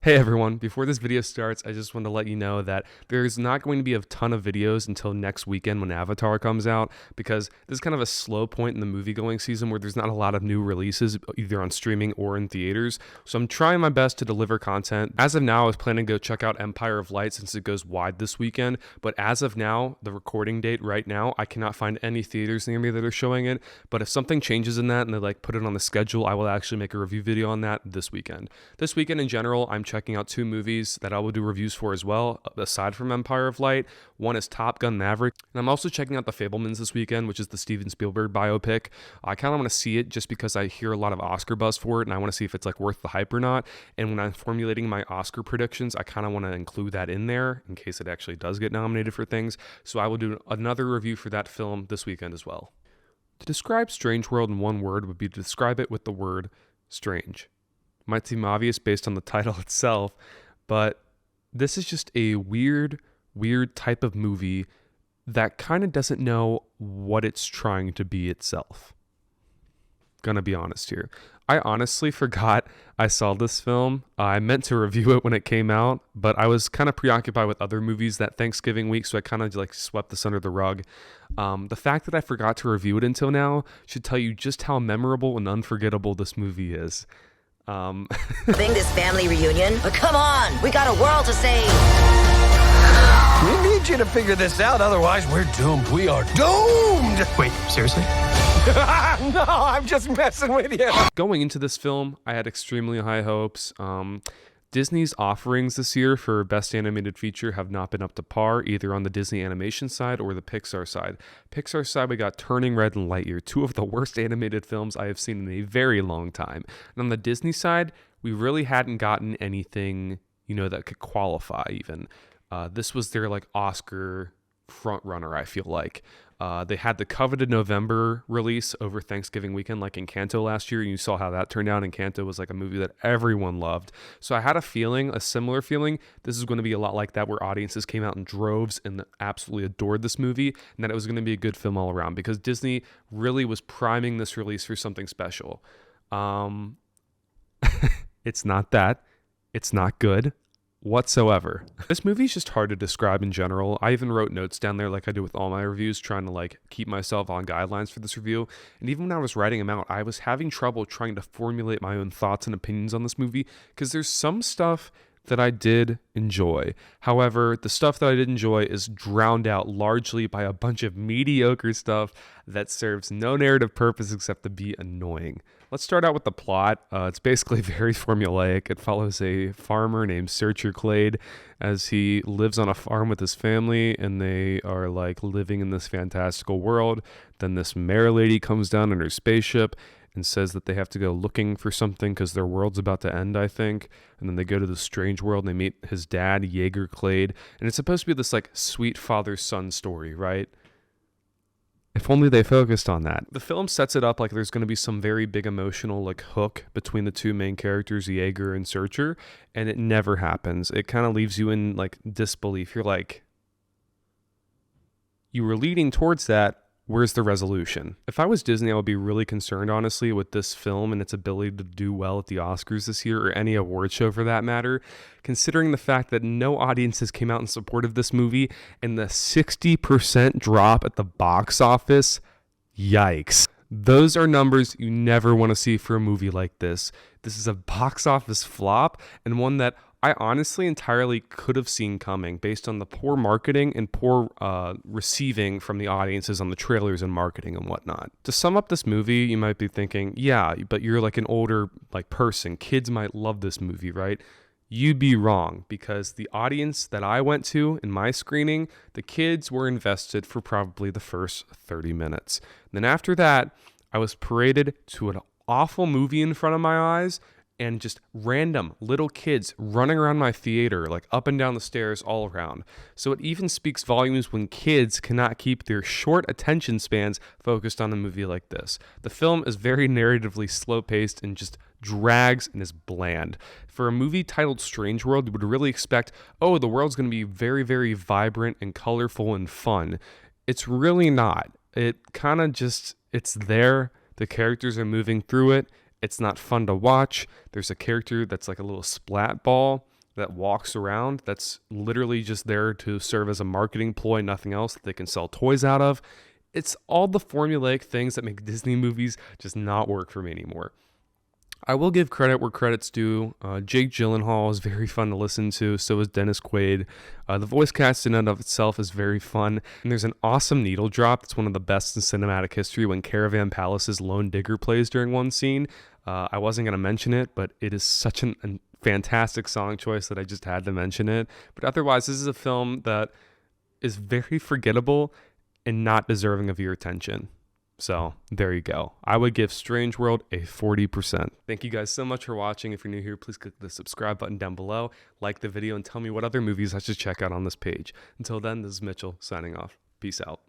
Hey everyone, before this video starts, I just want to let you know that there's not going to be a ton of videos until next weekend when Avatar comes out, because this is kind of a slow point in the movie-going season where there's not a lot of new releases, either on streaming or in theaters. So I'm trying my best to deliver content. As of now, I was planning to go check out Empire of Light since it goes wide this weekend, but as of now, the recording date right now, I cannot find any theaters near me that are showing it. But if something changes in that and they put it on the schedule, I will actually make a review video on that this weekend. This weekend in general, I'm checking out two movies that I will do reviews for as well, aside from Empire of Light. One is Top Gun Maverick, and I'm also checking out The Fabelmans this weekend, which is the Steven Spielberg biopic. I kind of want to see it just because I hear a lot of Oscar buzz for it, and I want to see if it's worth the hype or not. And when I'm formulating my Oscar predictions, I kind of want to include that in there in case it actually does get nominated for things. So I will do another review for that film this weekend as well. To describe Strange World in one word would be to describe it with the word strange. Might seem obvious based on the title itself, but this is just a weird type of movie that kind of doesn't know what it's trying to be itself. Gonna be honest here. I honestly forgot I saw this film. I meant to review it when it came out, but I was kind of preoccupied with other movies that Thanksgiving week, so I kind of swept this under the rug. The fact that I forgot to review it until now should tell you just how memorable and unforgettable this movie is. Having this family reunion? But come on, we got a world to save. We need you to figure this out, otherwise we're doomed. We are doomed! Wait, seriously? No, I'm just messing with you. Going into this film, I had extremely high hopes. Disney's offerings this year for Best Animated Feature have not been up to par, either on the Disney animation side or the Pixar side. Pixar side, we got Turning Red and Lightyear, two of the worst animated films I have seen in a very long time. And on the Disney side, we really hadn't gotten anything, that could qualify even. This was their Oscar front runner, I feel like. They had the coveted November release over Thanksgiving weekend, like Encanto last year, and you saw how that turned out. Encanto was a movie that everyone loved. So I had a similar feeling, this is going to be a lot like that, where audiences came out in droves and absolutely adored this movie, and that it was going to be a good film all around, because Disney really was priming this release for something special. It's not that. It's not good whatsoever. This movie is just hard to describe in general. I even wrote notes down there like I do with all my reviews, trying to keep myself on guidelines for this review. And even when I was writing them out, I was having trouble trying to formulate my own thoughts and opinions on this movie, because there's some stuff that I did enjoy. However, the stuff that I did enjoy is drowned out largely by a bunch of mediocre stuff that serves no narrative purpose except to be annoying. Let's start out with the plot. It's basically very formulaic. It follows a farmer named Searcher Clade as he lives on a farm with his family, and they are living in this fantastical world. Then this mayor lady comes down in her spaceship and says that they have to go looking for something because their world's about to end, I think. And then they go to the strange world and they meet his dad, Jaeger Clade. And it's supposed to be this sweet father-son story, right? If only they focused on that. The film sets it up like there's going to be some very big emotional hook between the two main characters, Jaeger and Searcher, and it never happens. It kind of leaves you in disbelief. You're you were leading towards that. Where's the resolution? If I was Disney, I would be really concerned, honestly, with this film and its ability to do well at the Oscars this year, or any award show for that matter, considering the fact that no audiences came out in support of this movie, and the 60% drop at the box office. Yikes. Those are numbers you never want to see for a movie like this. This is a box office flop, and one that I honestly entirely could have seen coming based on the poor marketing and poor receiving from the audiences on the trailers and marketing and whatnot. To sum up this movie, you might be thinking, yeah, but you're an older person. Kids might love this movie, right? You'd be wrong, because the audience that I went to in my screening, the kids were invested for probably the first 30 minutes. And then after that, I was paraded to an awful movie in front of my eyes, and just random little kids running around my theater, up and down the stairs all around. So it even speaks volumes when kids cannot keep their short attention spans focused on a movie like this. The film is very narratively slow-paced and just drags and is bland. For a movie titled Strange World, you would really expect, the world's going to be very, very vibrant and colorful and fun. It's really not. It kind of just, it's there. The characters are moving through it. It's not fun to watch. There's a character that's like a little splat ball that walks around that's literally just there to serve as a marketing ploy, nothing else, that they can sell toys out of. It's all the formulaic things that make Disney movies just not work for me anymore. I will give credit where credit's due. Jake Gyllenhaal is very fun to listen to. So is Dennis Quaid. The voice cast in and of itself is very fun. And there's an awesome needle drop that's one of the best in cinematic history when Caravan Palace's Lone Digger plays during one scene. I wasn't going to mention it, but it is such a fantastic song choice that I just had to mention it. But otherwise, this is a film that is very forgettable and not deserving of your attention. So there you go. I would give Strange World a 40%. Thank you guys so much for watching. If you're new here, please click the subscribe button down below, like the video, and tell me what other movies I should check out on this page. Until then, this is Mitchell signing off. Peace out.